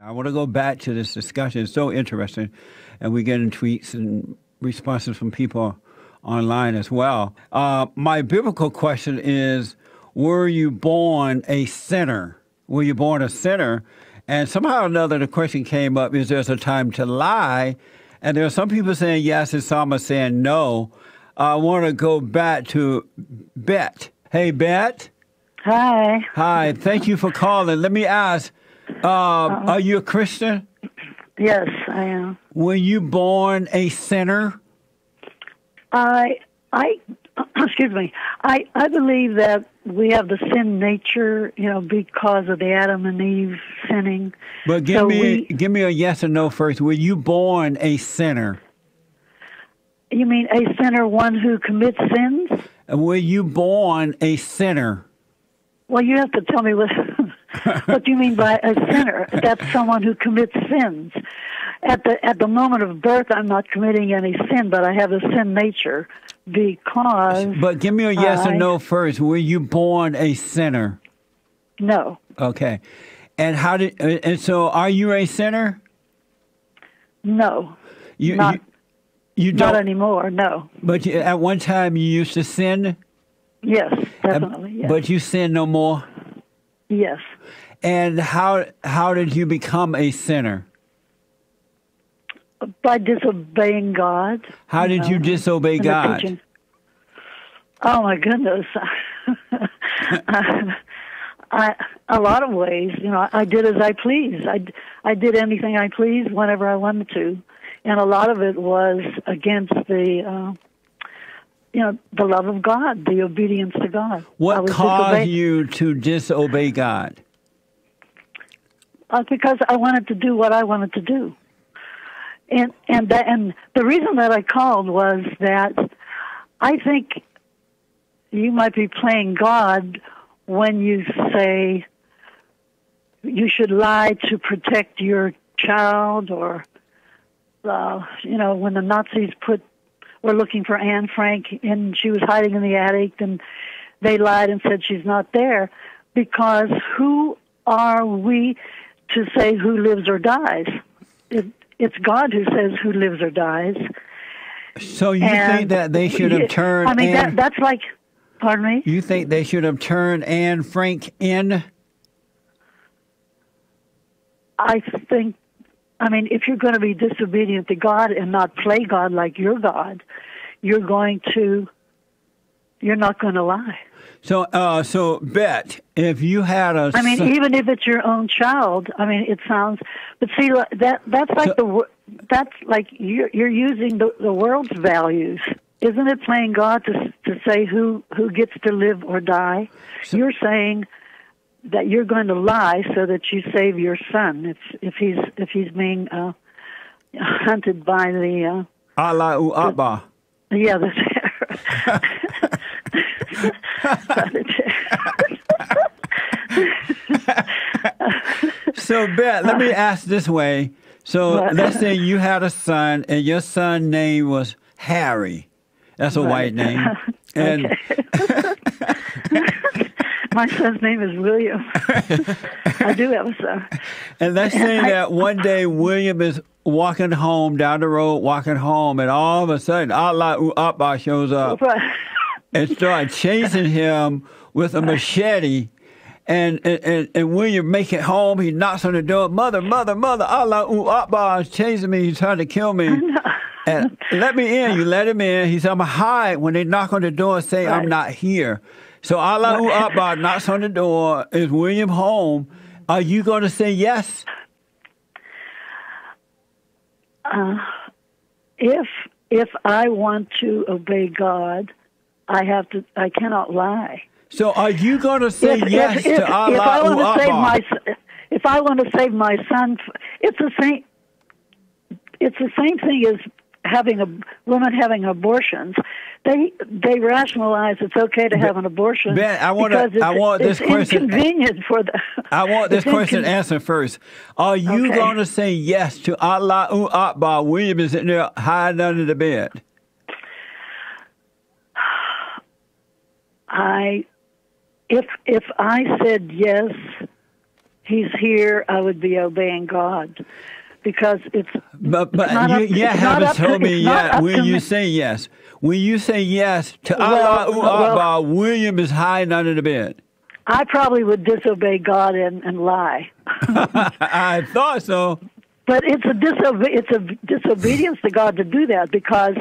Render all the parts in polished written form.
I want to go back to this discussion. It's so interesting. And we get in tweets and responses from people online as well. My biblical question is, were you born a sinner? Were you born a sinner? And somehow or another, the question came up, is there a time to lie? And there are some people saying yes and some are saying no. I want to go back to Bette. Hey, Bette. Hi. Hi. Thank you for calling. Let me ask, are you a Christian? Yes, I am. Were you born a sinner? I excuse me. I believe that we have the sin nature, because of the Adam and Eve sinning. But give me a yes or no first. Were you born a sinner? You mean a sinner, one who commits sins? Were you born a sinner? Well, you have to tell me what what you mean by a sinner. That's someone who commits sins. At the moment of birth, I'm not committing any sin, but I have a sin nature because. But give me a yes or no first. Were you born a sinner? No. Okay. And so are you a sinner? No. You don't, not anymore, no. But at one time you used to sin? Yes, definitely, yes. But you sin no more? Yes. And how did you become a sinner? By disobeying God. How did you disobey God? Oh, my goodness. A lot of ways. I did as I pleased. I did anything I pleased whenever I wanted to. And a lot of it was against the love of God, the obedience to God. What caused you to disobey God? Because I wanted to do what I wanted to do. And the reason that I called was that I think you might be playing God when you say you should lie to protect your child, or when the Nazis were looking for Anne Frank and she was hiding in the attic, and they lied and said she's not there, because who are we to say who lives or dies? It's God who says who lives or dies. So you think that they should have turned... that's like... Pardon me? You think they should have turned Anne Frank in? I think... if you're going to be disobedient to God and not play God like your God, you're not going to lie. So Bette, if you had a... even if it's your own child, it sounds... But see, that's like you're using the world's values. Isn't it playing God to say who gets to live or die? You're saying that you're going to lie so that you save your son if he's being hunted by the Allah Akbar. Yeah, that's So Bette, let me ask this way. So let's say you had a son and your son's name was Harry. That's a white name. And my son's name is William. I do have a son. And let's say that one day William is walking home, down the road, walking home, and all of a sudden Allah Akbar shows up and starts chasing him with a machete. And William make it home. He knocks on the door. Mother, Allah Akbar is chasing me. He's trying to kill me. And let me in. You let him in. He said, I'm going to hide. When they knock on the door, say, I'm not here. So Allah Akbar knocks on the door. Is William home? Are you going to say yes? If I want to obey God, I cannot lie. So are you going to say yes to Allah Akbar? If I want to save my son, it's the same thing as women having abortions. They rationalize it's okay to have an abortion. Ben, I want this question. Inconvenient for the. I want this question answered first. Are you going to say yes to Allah Akbar? William is in there hiding under the bed. If I said yes, he's here, I would be obeying God. Because it's but it's you haven't told me yet when you say yes. When you say yes to Allah, William is hiding under the bed. I probably would disobey God and lie. I thought so. But it's a disobedience to God to do that, because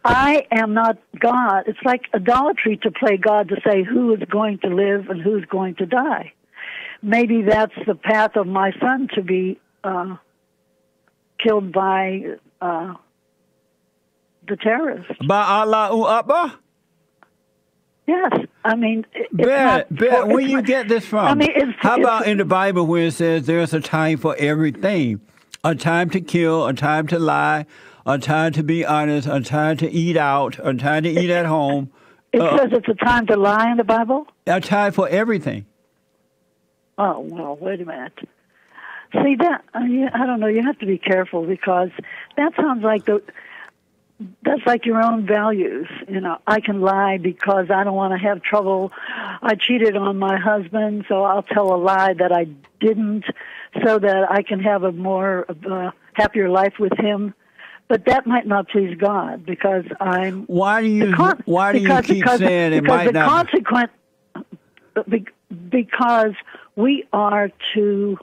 I am not God. It's like idolatry to play God, to say who is going to live and who's going to die. Maybe that's the path of my son, to be killed by the terrorists. By Allahu Akbar? Yes. I mean, Bette, where you get this from? I mean, how about in the Bible where it says there's a time for everything? A time to kill, a time to lie, a time to be honest, a time to eat out, a time to eat at home. It says it's a time to lie in the Bible? A time for everything. Oh, well, wait a minute. See, that, I don't know, you have to be careful, because that sounds like that's like your own values. You know, I can lie because I don't want to have trouble. I cheated on my husband, so I'll tell a lie that I didn't, so that I can have a more happier life with him. But that might not please God, because I'm. Why do you keep saying it might not? Because we are to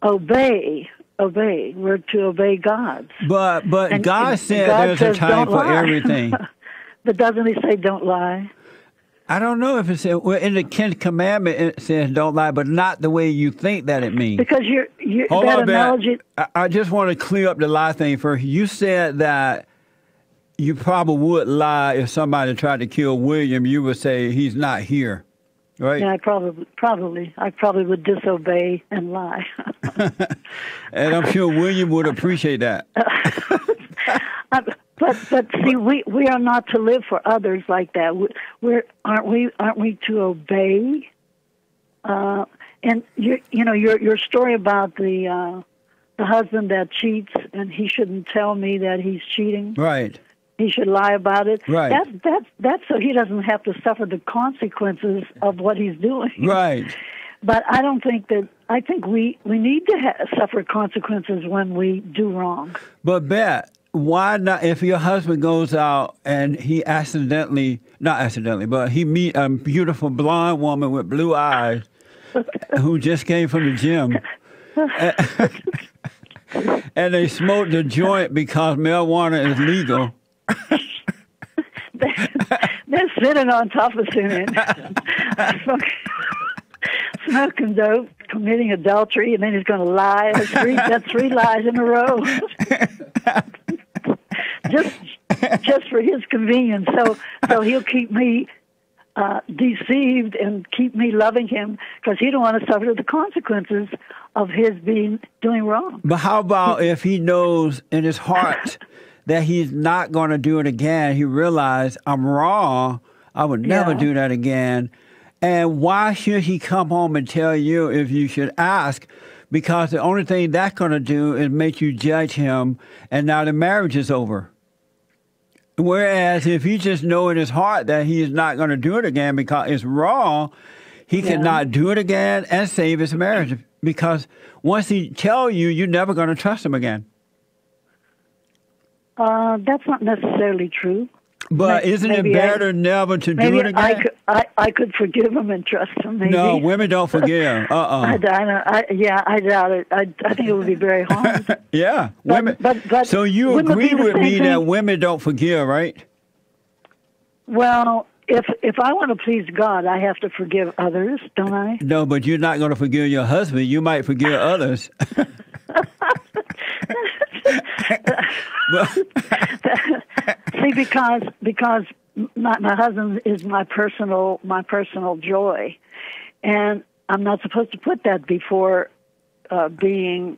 obey. We're to obey God. But God said God there's a time for everything. But doesn't He say don't lie? I don't know if it says, well, in the 10th commandment it says don't lie, but not the way you think that it means. Because Hold that on, analogy. I just want to clear up the lie thing first. You said that you probably would lie if somebody tried to kill William. You would say he's not here, right? Yeah, I probably would disobey and lie. And I'm sure William would appreciate that. But see, we are not to live for others like that. Aren't we to obey? And your story about the husband that cheats, and he shouldn't tell me that he's cheating. Right. He should lie about it. Right. That's so he doesn't have to suffer the consequences of what he's doing. Right. But I don't think that. I think we need to suffer consequences when we do wrong. But Bette, why not? If your husband goes out and he not accidentally, but he meet a beautiful blonde woman with blue eyes who just came from the gym, and they smoked the joint because marijuana is legal. They're sitting on top of him, smoking dope, committing adultery, and then he's going to lie. That's three lies in a row. just for his convenience. So he'll keep me deceived and keep me loving him, because he don't want to suffer the consequences of his doing wrong. But how about if he knows in his heart that he's not going to do it again? He realized, I'm wrong. I would never do that again. And why should he come home and tell you if you should ask? Because the only thing that's going to do is make you judge him, and now the marriage is over. Whereas if he just know in his heart that he is not going to do it again because it's wrong, he cannot do it again and save his marriage. Because once he tell you, you're never going to trust him again. That's not necessarily true. But isn't it better never to do it again? I could forgive him and trust him. Maybe. No, women don't forgive. I doubt it. I think it would be very hard. Yeah, women. But so you agree with me that women don't forgive, right? Well, if I want to please God, I have to forgive others, don't I? No, but you're not going to forgive your husband. You might forgive others. See, because my husband is my personal joy, and I'm not supposed to put that before being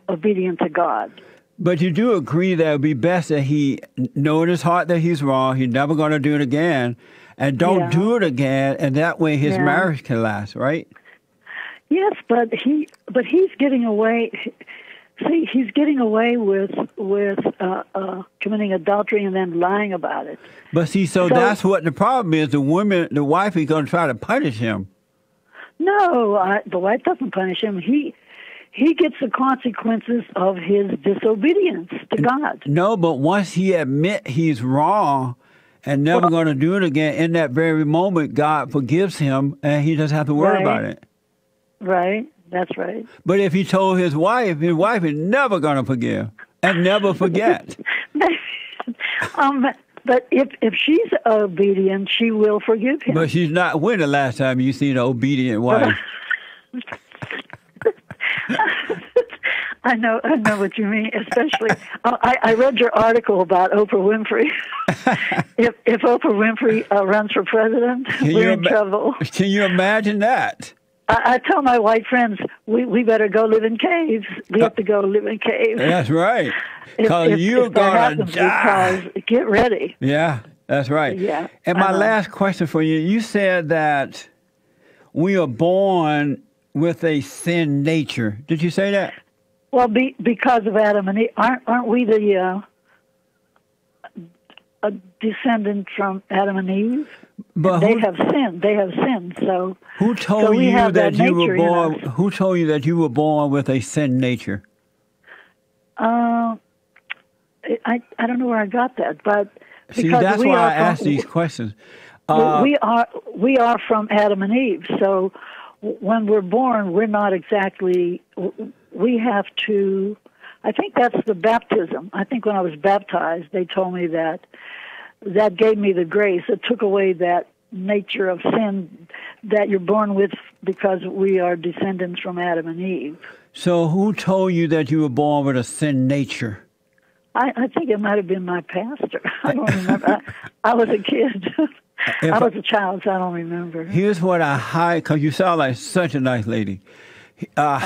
obedient to God. But you do agree that it would be best that he know in his heart that he's wrong, he's never going to do it again, and don't do it again, and that way his marriage can last, right? Yes, but he's getting away. See, he's getting away with committing adultery and then lying about it. But see, so that's what the problem is. The wife is going to try to punish him. No, the wife doesn't punish him. He gets the consequences of his disobedience to God. No, but once he admit he's wrong and never going to do it again, in that very moment, God forgives him, and he doesn't have to worry about it. Right. That's right. But if he told his wife is never going to forgive and never forget. But if she's obedient, she will forgive him. But she's not. When the last time you seen an obedient wife? I know what you mean. Especially, I read your article about Oprah Winfrey. if Oprah Winfrey runs for president, we're in trouble. Can you imagine that? I tell my white friends, we better go live in caves. We have to go live in caves. That's right. Because you're going to die. Because get ready. Yeah, that's right. Yeah. And my last question for you, you said that we are born with a sin nature. Did you say that? Well, because of Adam and Eve. Aren't we the a descendant from Adam and Eve? But they have sinned. They have sinned. So who told you that you were born? Who told you that you were born with a sin nature? I don't know where I got that, but see, that's why I ask these questions. We are from Adam and Eve. So when we're born, we're not exactly. We have to. I think that's the baptism. I think when I was baptized, they told me that gave me the grace. It took away that nature of sin that you're born with because we are descendants from Adam and Eve. So who told you that you were born with a sin nature? I think it might have been my pastor. I don't remember. I was a kid. I was a child, so I don't remember. Here's what because you sound like such a nice lady. I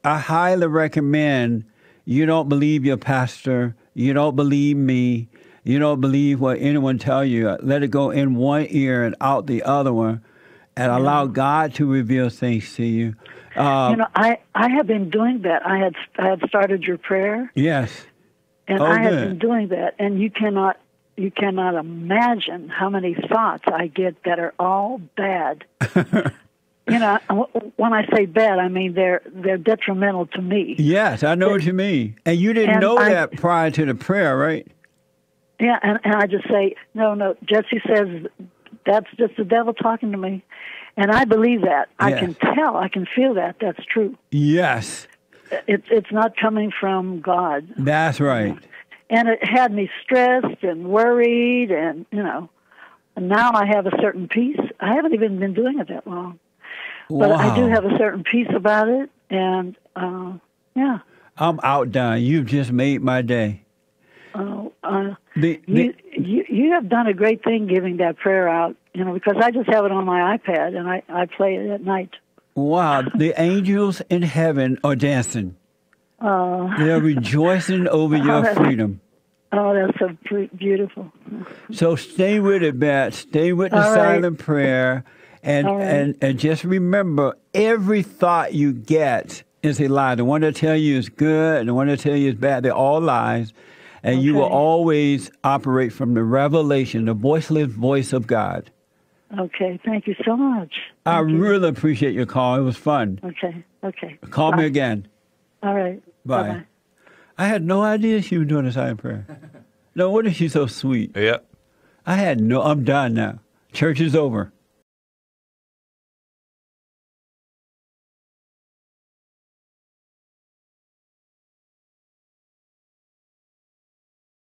highly recommend you don't believe your pastor, you don't believe me, you don't believe what anyone tell you. Let it go in one ear and out the other one, and allow God to reveal things to you. I have been doing that. I had started your prayer. Yes. And I have been doing that, and you cannot imagine how many thoughts I get that are all bad. When I say bad, I mean they're detrimental to me. Yes, I know what you mean. And you didn't know that prior to the prayer, right? Yeah, and I just say, no, Jesse says that's just the devil talking to me. And I believe that. Yes. I can tell, I can feel that that's true. Yes. It's not coming from God. That's right. And it had me stressed and worried, and and now I have a certain peace. I haven't even been doing it that long. But wow. I do have a certain peace about it, and yeah. I'm outdone. You've just made my day. You have done a great thing giving that prayer out, because I just have it on my iPad, and I play it at night. Wow, the angels in heaven are dancing. They're rejoicing over your freedom. Oh, that's so beautiful. So stay with it, Bette. Stay with the silent prayer. And just remember, every thought you get is a lie. The one that tell you is good and the one that tell you is bad, they're all lies. And you will always operate from the revelation, the voiceless voice of God. Okay, thank you so much. I really appreciate your call. It was fun. Okay. Call me again. All right. Bye. Bye-bye. I had no idea she was doing a silent prayer. No wonder she's so sweet. Yeah. I'm done now. Church is over.